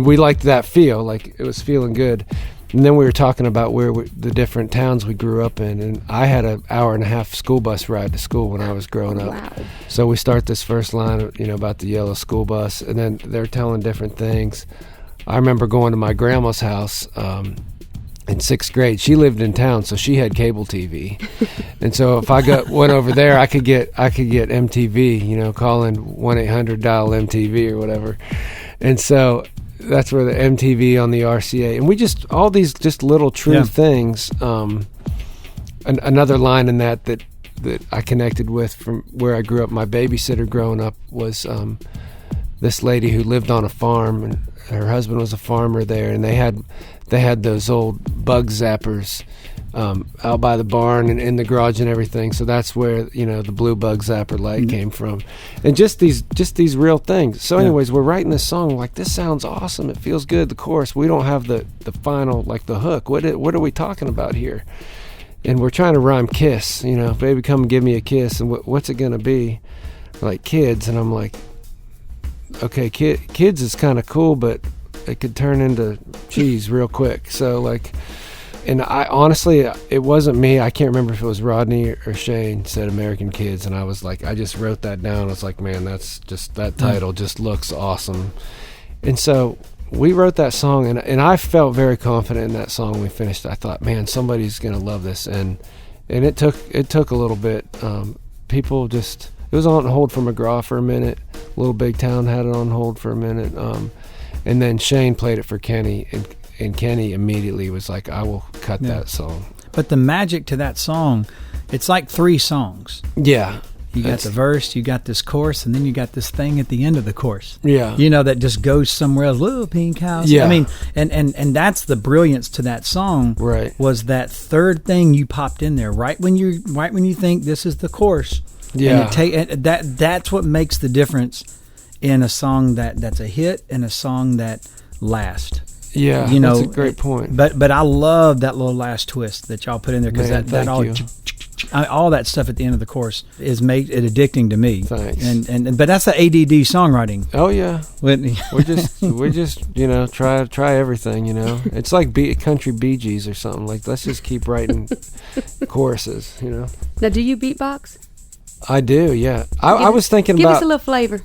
we liked that feel, like it was feeling good. And then we were talking about the different towns we grew up in, and I had an 1.5-hour school bus ride to school when I was growing up. Wow. So we start this first line, about the yellow school bus, and then they're telling different things. I remember going to my grandma's house in 6th grade. She lived in town, so she had cable TV, and so if I went over there, I could get MTV. Calling 1-800 dial MTV or whatever, and so. That's where the MTV on the RCA, and we just all these just little true things. Another line in that I connected with from where I grew up. My babysitter growing up was this lady who lived on a farm, and her husband was a farmer there, and they had those old bug zappers out by the barn and in the garage and everything. So that's where the blue bug zapper light came from, and just these real things. So anyways, we're writing this song, like, this sounds awesome, it feels good. The chorus, we don't have the final, like, the hook. What are we talking about here? And we're trying to rhyme kiss, baby come and give me a kiss, and what's it gonna be? Like, kids. And I'm like, okay, kids is kind of cool, but it could turn into cheese real quick. So like, and I honestly, it wasn't me. I can't remember if it was Rodney or Shane said American Kids, and I was like, I just wrote that down. I was like, man, that's just, that title just looks awesome. And so we wrote that song, and I felt very confident in that song when we finished. I thought, man, somebody's gonna love this, and it took a little bit. People just, it was on hold for McGraw for a minute. Little Big Town had it on hold for a minute. And then Shane played it for Kenny, and Kenny immediately was like, I will cut that song. But the magic to that song, it's like 3 songs. Yeah. You got the verse, you got this chorus, and then you got this thing at the end of the chorus. Yeah. You know, that just goes somewhere else. Little pink house. Yeah. I mean, and that's the brilliance to that song. Right. Was that third thing you popped in there right when you think this is the chorus. Yeah. And that's what makes the difference in a song that's a hit and a song that lasts. Yeah, you know, that's a great point. But I love that little last twist that y'all put in there, because that all that stuff at the end of the course made it addicting to me. Thanks. But that's the ADD songwriting. Oh yeah, we just try everything. It's like country Bee Gees or something. Like, let's just keep writing choruses. Now, do you beatbox? I do. Yeah, I was thinking give about. Give us a little flavor.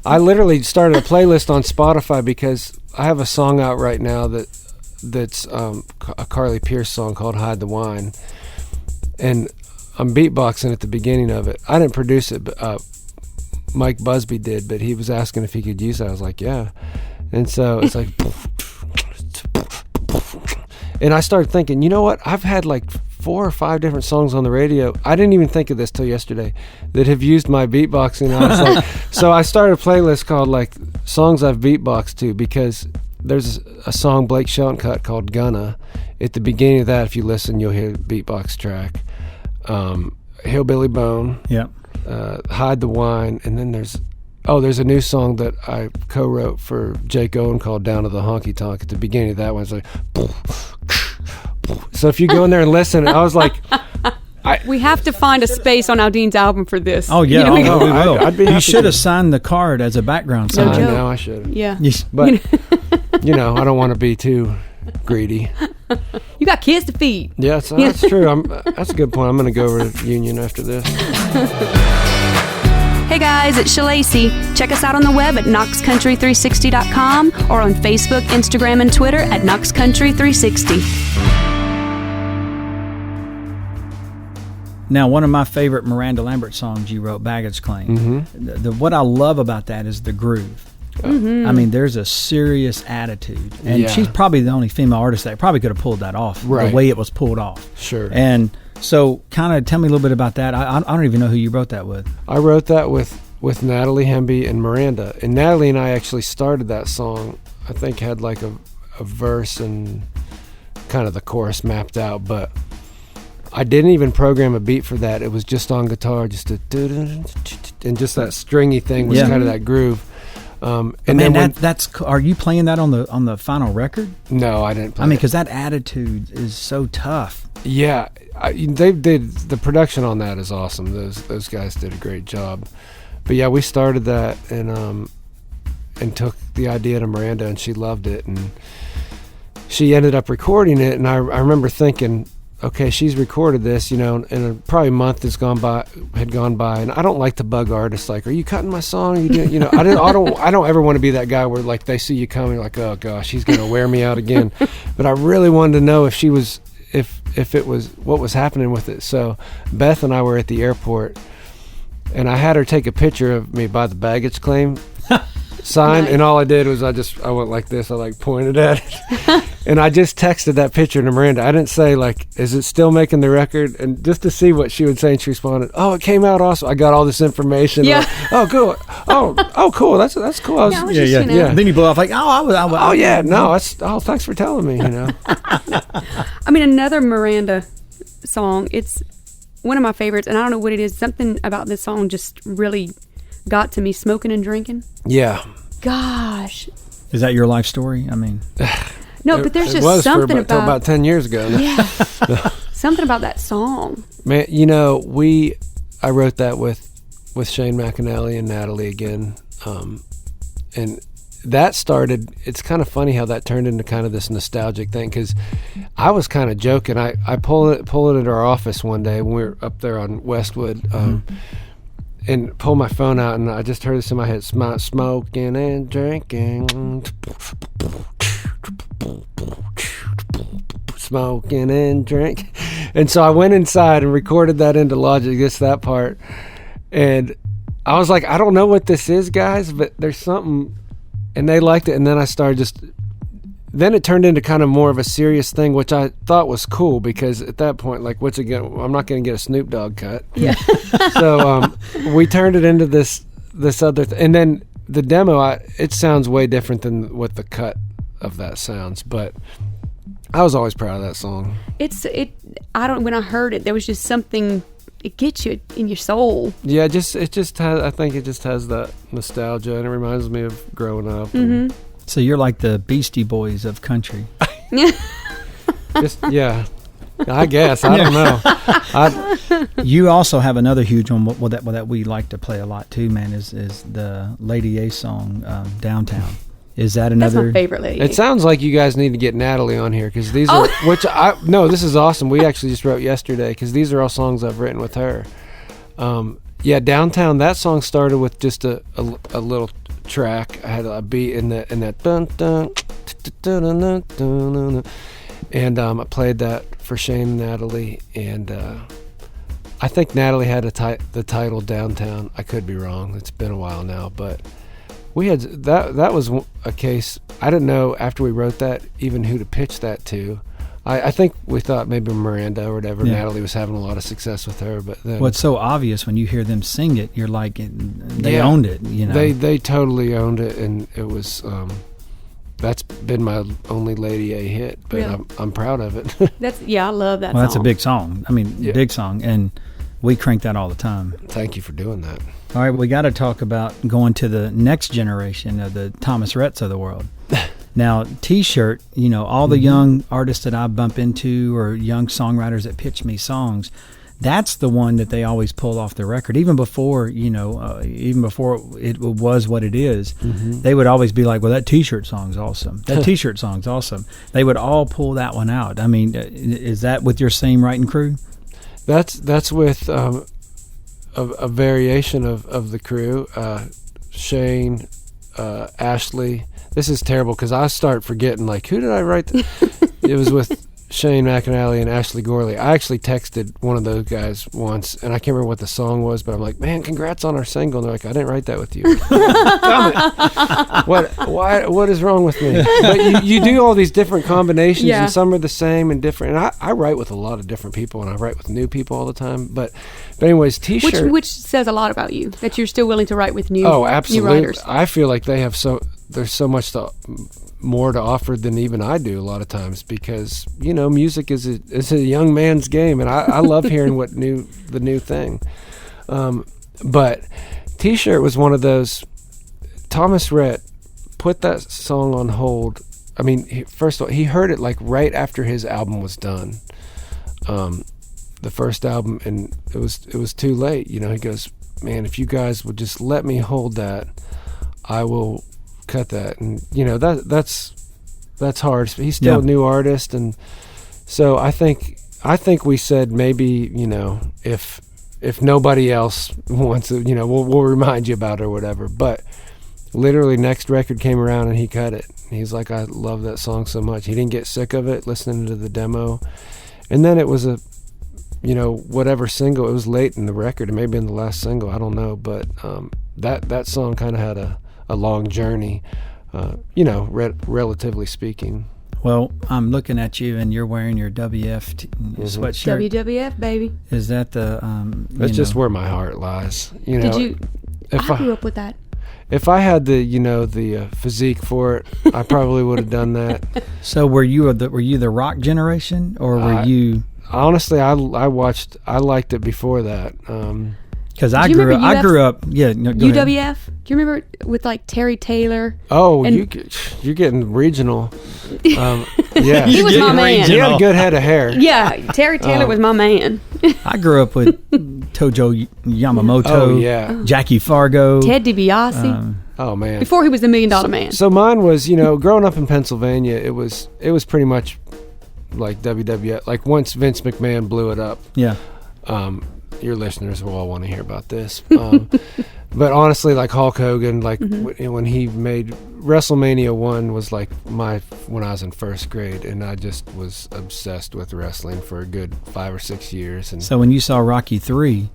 I literally started a playlist on Spotify because I have a song out right now that's a Carly Pierce song called Hide the Wine, and I'm beatboxing at the beginning of it. I didn't produce it, but Mike Busby did, but he was asking if he could use it. I was like, yeah. And so it's like, and I started thinking, you know what? I've had like 4 or 5 different songs on the radio. I didn't even think of this till yesterday that have used my beatboxing. I was like, so I started a playlist called like songs I've beatboxed to, because there's a song Blake Shelton cut called Gunna. At the beginning of that, if you listen, you'll hear the beatbox track. Hillbilly Bone. Yep. Hide the Wine. And then there's a new song that I co-wrote for Jake Owen called Down to the Honky Tonk. At the beginning of that one, it's like, so if you go in there and listen, I was like, we have to find a space on Aldean's album for this. Oh yeah, we will. You should have to. signed the card as a background No song. joke. I know I should have. Yeah. But I don't want to be too greedy. You got kids to feed. Yeah, that's true. That's a good point. I'm going to go over to Union after this. Hey guys, it's Shalacy. Check us out on the web at knoxcountry360.com or on Facebook, Instagram, and Twitter at knoxcountry360. Now, one of my favorite Miranda Lambert songs you wrote, Baggage Claim. Mm-hmm. What I love about that is the groove. Mm-hmm. I mean, there's a serious attitude. And she's probably the only female artist that probably could have pulled that off, the way it was pulled off. Sure. And so kind of tell me a little bit about that. I don't even know who you wrote that with. I wrote that with Natalie Hemby and Miranda. And Natalie and I actually started that song, I think had like a verse and kind of the chorus mapped out, but I didn't even program a beat for that. It was just on guitar, just and just that stringy thing was kind of that groove. And man, then are you playing that on the final record? No, I didn't play I mean, because that attitude is so tough. Yeah, they did. The production on that is awesome. Those guys did a great job. But yeah, we started that and took the idea to Miranda, and she loved it, and she ended up recording it. And I remember thinking, okay, she's recorded this, and probably a month had gone by, and I don't like to bug artists. Like, are you cutting my song? Are you doing, I don't ever want to be that guy where like they see you coming, like, oh gosh, he's gonna wear me out again. But I really wanted to know if it was what was happening with it. So Beth and I were at the airport, and I had her take a picture of me by the baggage claim sign, and all I did was I went like this. I like pointed at it, and I just texted that picture to Miranda. I didn't say like, "Is it still making the record?" And just to see what she would say, and she responded, "Oh, it came out awesome. I got all this information." Yeah. Like, oh, cool. Oh, cool. That's cool. Yeah. And then you blow off like, oh yeah, no, thanks for telling me. I mean, another Miranda song. It's one of my favorites, and I don't know what it is. Something about this song just really got to me. Smoking and drinking. Yeah. Gosh. Is that your life story? I mean, no, but there's just something about 10 years ago. Yeah. Something about that song. Man, I wrote that with Shane McAnally and Natalie again, and that started. It's kind of funny how that turned into kind of this nostalgic thing, because I was kind of joking. I pulled it at our office one day when we were up there on Westwood. And pull my phone out, and I just heard this in my head: smoking and drinking, smoking and drink. And so I went inside and recorded that into Logic, just that part. And I was like, I don't know what this is, guys, but there's something, and they liked it. And then I started then it turned into kind of more of a serious thing, which I thought was cool because at that point, like, what's it going? I'm not going to get a Snoop Dogg cut. Yeah. So we turned it into this other, and then the demo, it sounds way different than what the cut of that sounds, but I was always proud of that song. When I heard it, there was just something. It gets you in your soul. Yeah, it just has. I think it just has that nostalgia, and it reminds me of growing up. Mm-hmm. So you're like the Beastie Boys of country. Yeah, I guess. I don't know. You also have another huge one that we like to play a lot too, man. Is the Lady A song "Downtown"? Is that another? That's my favorite Lady A. It sounds like you guys need to get Natalie on here because these are this is awesome. We actually just wrote yesterday because these are all songs I've written with her. Yeah, Downtown. That song started with just a little track. I had a beat in that dun dun dun dun dun, and I played that for Shane and Natalie, and I think Natalie had the title Downtown. I could be wrong. It's been a while now, but we had that was a case. I didn't know after we wrote that even who to pitch that to. I think we thought maybe Miranda or whatever. Yeah. Natalie was having a lot of success with her, but then, well, it's so obvious when you hear them sing it. You're like, they owned it. You know, they totally owned it, and it was. That's been my only Lady A hit, but really? I'm proud of it. I love that. Well, song. That's a big song. I mean, big song, and we crank that all the time. Thank you for doing that. All right, we got to talk about going to the next generation of the Thomas Rhetts of the world. Now, T-shirt, all the young artists that I bump into or young songwriters that pitch me songs, that's the one that they always pull off the record. Even before, even before it was what it is, they would always be like, well, that T-shirt song's awesome. That T-shirt song's awesome. They would all pull that one out. I mean, is that with your same writing crew? That's with a variation of the crew. Shane, Ashley. This is terrible because I start forgetting, like, who did I write? It was with Shane McAnally and Ashley Gorley. I actually texted one of those guys once, and I can't remember what the song was, but I'm like, man, congrats on our single. And they're like, I didn't write that with you. Damn it. What is wrong with me? But you do all these different combinations, and some are the same and different. And I write with a lot of different people, and I write with new people all the time. But anyways, T-shirt. Which says a lot about you, that you're still willing to write with new absolutely. New writers. I feel like there's so much more to offer than even I do a lot of times because music is a young man's game, and I love hearing the new thing. But T-shirt was one of those. Thomas Rhett put that song on hold. I mean, first of all, he heard it like right after his album was done, the first album, and it was too late. He goes, man, if you guys would just let me hold that, I will cut that. And that's hard. He's still a new artist, and so I think we said maybe if nobody else wants it, we'll remind you about it or whatever. But literally next record came around and he cut it. He's like, I love that song so much. He didn't get sick of it listening to the demo, and then it was a whatever single. It was late in the record. It may have been the last single, I don't know, but that song kind of had a long journey, relatively speaking. Well, I'm looking at you, and you're wearing your WF sweatshirt. WWF, baby. Is that the? That's just where my heart lies. Did you? I grew up with that. If I had the physique for it, I probably would have done that. So were you the rock generation, or were you? Honestly, I liked it before that. Because I grew up. Yeah, no, go UWF. ahead. Do you remember with like Terry Taylor? Oh, you're getting regional. Yeah, he was my man. He had a good head of hair. Yeah, Terry Taylor was my man. I grew up with Tojo Yamamoto. Oh yeah, Jackie Fargo, Ted DiBiase. Oh man, before he was the $1 Million Man. So mine was, growing up in Pennsylvania, it was pretty much like WWF. Like once Vince McMahon blew it up. Yeah. Your listeners will all want to hear about this. But honestly, like Hulk Hogan, like when he made WrestleMania 1 was like when I was in first grade, and I just was obsessed with wrestling for a good 5 or 6 years. And So when you saw Rocky 3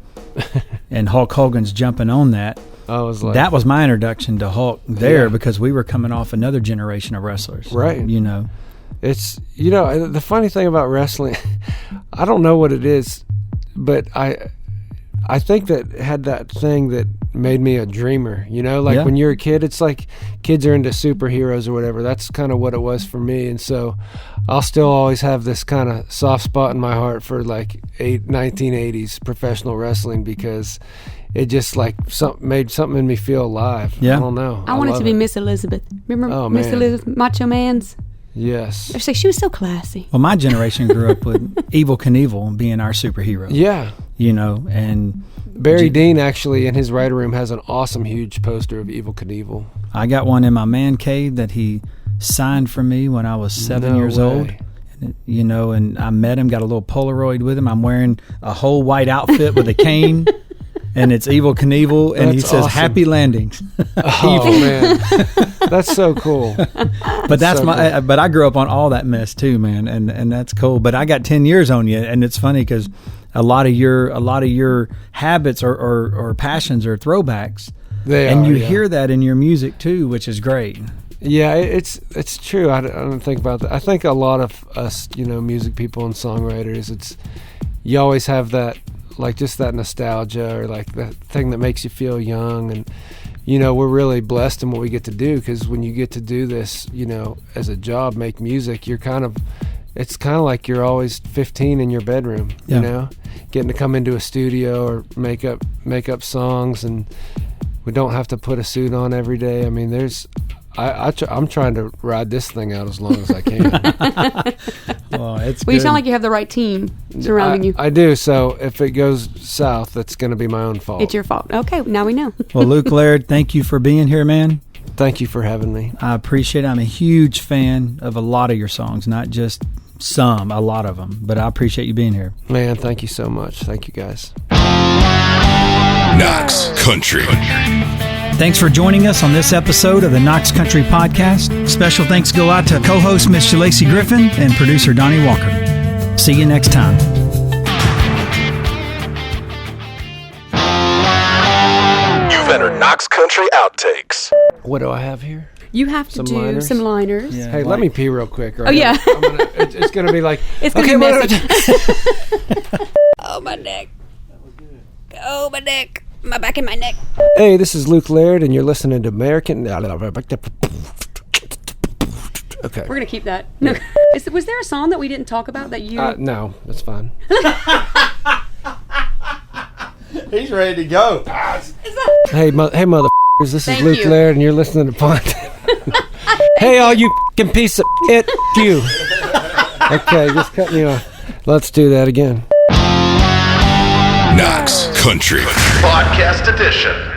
and Hulk Hogan's jumping on that, I was like, that was my introduction to Hulk there, because we were coming off another generation of wrestlers. Right. You know. It's, you know, the funny thing about wrestling, I don't know what it is, but I think that had that thing that made me a dreamer, you know, like when you're a kid, it's like kids are into superheroes or whatever. That's kind of what it was for me. And so I'll still always have this kind of soft spot in my heart for like 1980s professional wrestling, because it just like made something in me feel alive. Yeah. I don't know. I wanted to be Miss Elizabeth. Remember Miss Elizabeth, Macho Man's? Yes. I was like, she was so classy. Well, my generation grew up with Evel Knievel being our superhero. Yeah. You know, and Barry Dean actually in his writer room has an awesome huge poster of Evel Knievel. I got one in my man cave that he signed for me when I was 7 years old. And, you know, and I met him, got a little Polaroid with him. I'm wearing a whole white outfit with a cane. And it's Evel Knievel, and he says, awesome. Happy landings. Oh, man. That's so cool. But that's so cool. But I grew up on all that mess too, man, and that's cool. But I got 10 years on you, and it's funny because a lot of your habits or passions are throwbacks. You hear that in your music too, which is great. Yeah, it's true. I don't think about that. I think a lot of us, you know, music people and songwriters, you always have that, like just that nostalgia or like that thing that makes you feel young. And you know, we're really blessed in what we get to do, because when you get to do this, you know, as a job, make music, it's kind of like you're always 15 in your bedroom. You know, getting to come into a studio or make up songs, and we don't have to put a suit on every day. I mean, I'm trying to ride this thing out as long as I can. Well, it's you sound like you have the right team surrounding you. I do. So if it goes south, that's going to be my own fault. It's your fault. Okay, now we know. Well, Luke Laird, thank you for being here, man. Thank you for having me. I appreciate it. I'm a huge fan of a lot of your songs, not just some, a lot of them. But I appreciate you being here. Man, thank you so much. Thank you, guys. Knox Country. Thanks for joining us on this episode of the Knox Country Podcast. Special thanks go out to co-host Miss Lacey Griffin and producer Donnie Walker. See you next time. You've entered Knox Country Outtakes. What do I have here? You have to do liners? some liners. Yeah, hey, let me pee real quick. Right? Oh, yeah. It's going to be like... It's going to be messy. Oh, my neck. Oh, my neck. My back and my neck. Hey, this is Luke Laird, and you're listening to American... Okay. We're going to keep that. No. Was there a song that we didn't talk about that you... No, that's fine. He's ready to go. Hey, motherfuckers, this is Luke Laird, and you're listening to Pontoon. Hey, all you f***ing piece of shit, you. Okay, just cut me off. Let's do that again. Knox Country Podcast Edition.